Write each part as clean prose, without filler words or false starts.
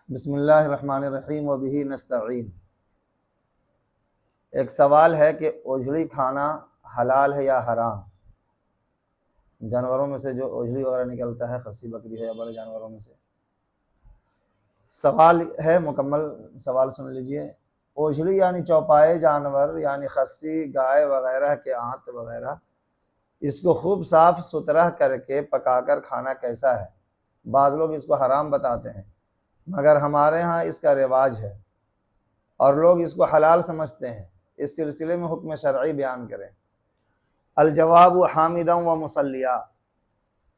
بسم اللہ الرحمن الرحیم وبہ نستعین۔ ایک سوال ہے کہ اوجھڑی کھانا حلال ہے یا حرام؟ جانوروں میں سے جو اوجھڑی وغیرہ نکلتا ہے، خصی بکری ہے یا بڑے جانوروں میں سے۔ سوال ہے، مکمل سوال سن لیجئے۔ اوجھڑی یعنی چوپائے جانور، یعنی خصی، گائے وغیرہ کے آنت وغیرہ، اس کو خوب صاف ستھرا کر کے پکا کر کھانا کیسا ہے؟ بعض لوگ اس کو حرام بتاتے ہیں، مگر ہمارے ہاں اس کا رواج ہے اور لوگ اس کو حلال سمجھتے ہیں۔ اس سلسلے میں حکم شرعی بیان کریں۔ الجواب حامدا و مسلیہ۔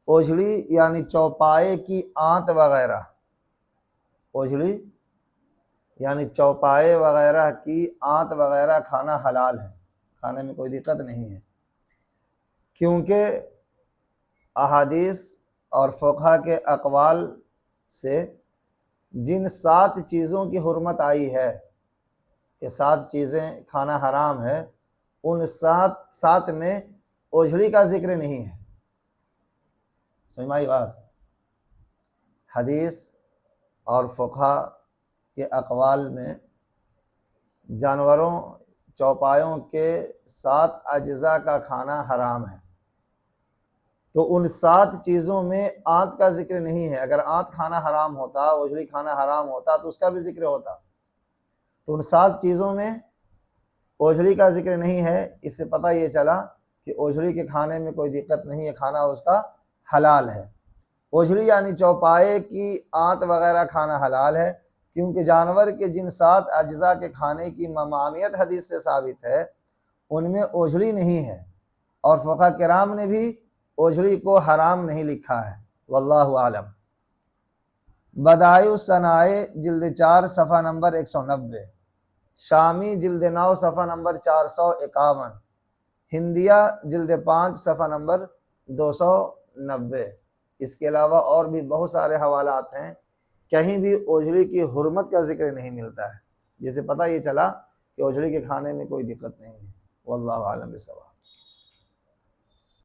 اوجھڑی یعنی چوپائے کی آنت وغیرہ، اوجھڑی یعنی چوپائے وغیرہ کی آنت وغیرہ کھانا حلال ہے، کھانے میں کوئی دقت نہیں ہے، کیونکہ احادیث اور فقہا کے اقوال سے جن 7 چیزوں کی حرمت آئی ہے کہ 7 چیزیں کھانا حرام ہے، ان 7 میں اوجھڑی کا ذکر نہیں ہے۔ سمجھ میں آئی بات؟ حدیث اور فقہا کے اقوال میں جانوروں چوپایوں کے 7 اجزاء کا کھانا حرام ہے، تو ان 7 چیزوں میں آنت کا ذکر نہیں ہے۔ اگر آنت کھانا حرام ہوتا، اوجھڑی کھانا حرام ہوتا تو اس کا بھی ذکر ہوتا، تو ان 7 چیزوں میں اوجھڑی کا ذکر نہیں ہے۔ اس سے پتہ یہ چلا کہ اوجھڑی کے کھانے میں کوئی دقت نہیں ہے، کھانا اس کا حلال ہے۔ اوجھڑی یعنی چوپائے کی آنت وغیرہ کھانا حلال ہے، کیونکہ جانور کے جن 7 اجزاء کے کھانے کی ممانعت حدیث سے ثابت ہے، ان میں اوجھڑی نہیں ہے، اور فقہاء کرام نے بھی اوجھڑی کو حرام نہیں لکھا ہے۔ واللہ اعلم۔ بدائع الصنائع جلد 4 صفحہ نمبر 190، شامی جلد 9 صفحہ نمبر 451، ہندیہ جلد 5 صفحہ نمبر 290۔ اس کے علاوہ اور بھی بہت سارے حوالات ہیں، کہیں بھی اوجھڑی کی حرمت کا ذکر نہیں ملتا ہے، جس سے پتہ یہ چلا کہ اوجھڑی کے کھانے میں کوئی دقت نہیں ہے۔ واللہ اعلم بالصواب۔